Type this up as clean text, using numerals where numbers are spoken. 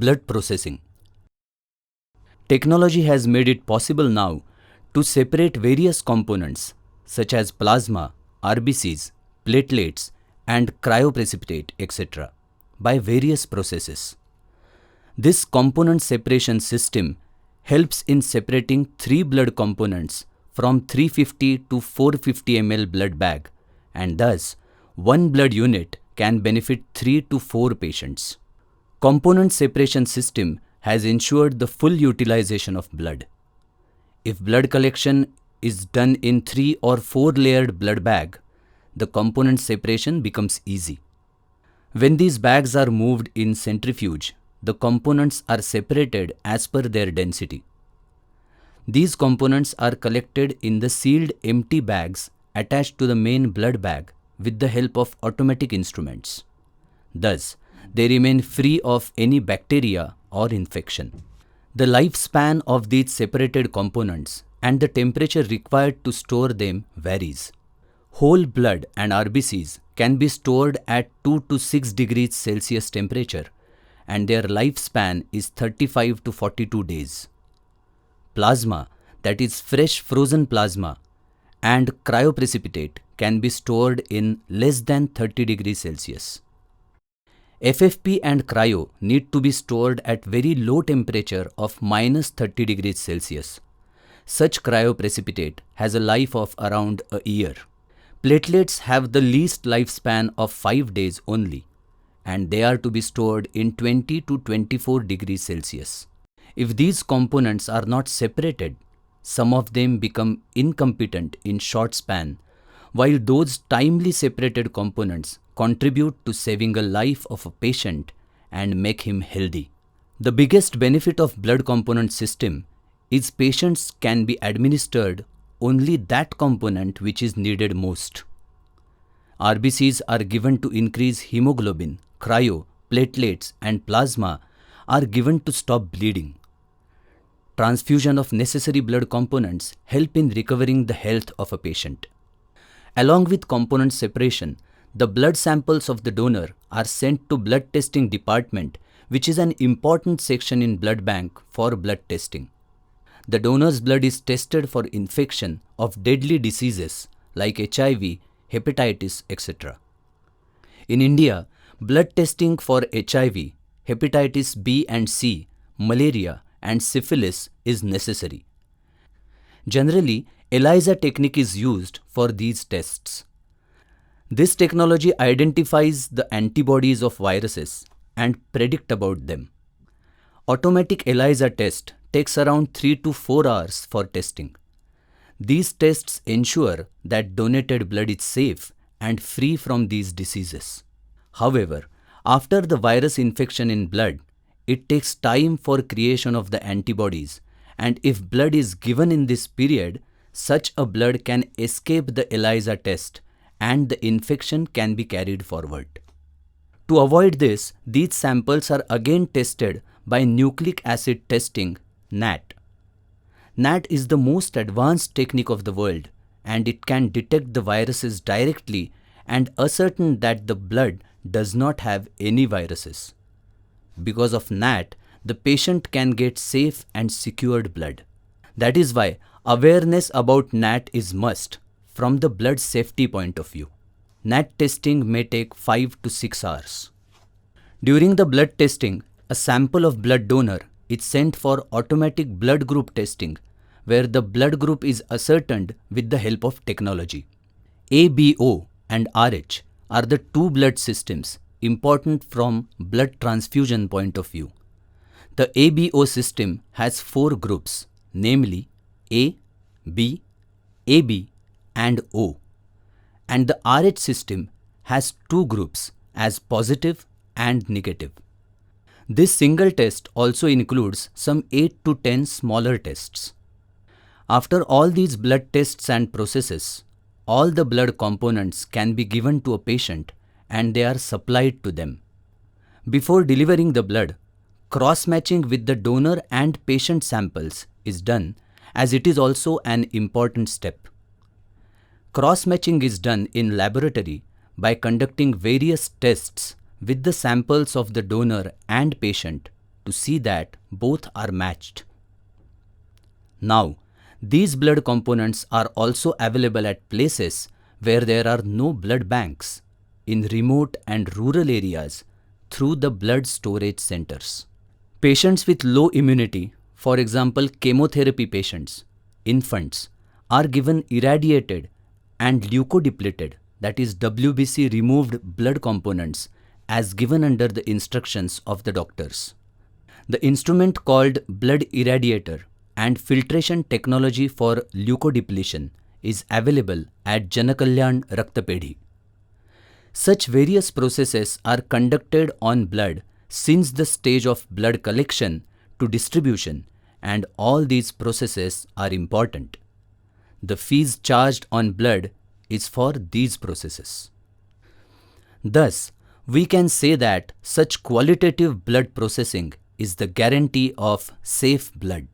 blood processing. Technology has made it possible now to separate various components such as plasma, RBCs, platelets, and cryoprecipitate, etc. by various processes. This component separation system helps in separating 3 blood components from 350 to 450 ml blood bag, and thus 1 blood unit can benefit 3 to 4 patients. Component separation system has ensured the full utilization of blood. If blood collection is done in 3 or 4 layered blood bag, the component separation becomes easy. When these bags are moved in centrifuge, the components are separated as per their density. These components are collected in the sealed empty bags attached to the main blood bag with the help of automatic instruments. Thus, they remain free of any bacteria or infection. The lifespan of these separated components and the temperature required to store them varies. Whole blood and RBCs can be stored at 2 to 6 degrees Celsius temperature, and their lifespan is 35 to 42 days. Plasma, that is fresh frozen plasma, and cryoprecipitate can be stored in less than 30 degrees Celsius. FFP and cryo need to be stored at very low temperature of minus 30 degrees Celsius. Such cryoprecipitate has a life of around a year. Platelets have the least lifespan of 5 days only, and they are to be stored in 20 to 24 degrees Celsius. If these components are not separated, some of them become incompetent in short span, while those timely separated components contribute to saving a life of a patient and make him healthy. The biggest benefit of blood component system is patients can be administered only that component which is needed most. RBCs are given to increase hemoglobin, cryo, platelets, and plasma are given to stop bleeding. Transfusion of necessary blood components help in recovering the health of a patient. Along with component separation, the blood samples of the donor are sent to blood testing department, which is an important section in blood bank for blood testing. The donor's blood is tested for infection of deadly diseases like HIV, hepatitis, etc. In India, blood testing for HIV, hepatitis B and C, malaria, and syphilis is necessary. Generally, ELISA technique is used for these tests. This technology identifies the antibodies of viruses and predict about them. Automatic ELISA test takes around 3 to 4 hours for testing. These tests ensure that donated blood is safe and free from these diseases. However, after the virus infection in blood, it takes time for creation of the antibodies, and if blood is given in this period, such a blood can escape the ELISA test and the infection can be carried forward. To avoid this, these samples are again tested by nucleic acid testing, NAT. NAT is the most advanced technique of the world, and it can detect the viruses directly and ascertain that the blood does not have any viruses. Because of NAT, the patient can get safe and secured blood. That is why awareness about NAT is must from the blood safety point of view. NAT testing may take 5 to 6 hours. During the blood testing, a sample of blood donor is sent for automatic blood group testing, where the blood group is ascertained with the help of technology. ABO and RH are the two blood systems important from blood transfusion point of view. The ABO system has 4 groups, namely A, B, AB, and O. And the RH system has 2 groups as positive and negative. This single test also includes some 8 to 10 smaller tests. After all these blood tests and processes, all the blood components can be given to a patient and they are supplied to them. Before delivering the blood, cross-matching with the donor and patient samples is done, as it is also an important step. Cross-matching is done in laboratory by conducting various tests with the samples of the donor and patient to see that both are matched. Now, these blood components are also available at places where there are no blood banks, in remote and rural areas, through the blood storage centers. Patients with low immunity, for example chemotherapy patients, infants, are given irradiated and leukodepleted, that is WBC removed blood components as given under the instructions of the doctors. The instrument called blood irradiator and filtration technology for leukodepletion is available at Jankalyan Raktapedhi. Such various processes are conducted on blood since the stage of blood collection to distribution, and all these processes are important. The fees charged on blood is for these processes. Thus, we can say that such qualitative blood processing is the guarantee of safe blood.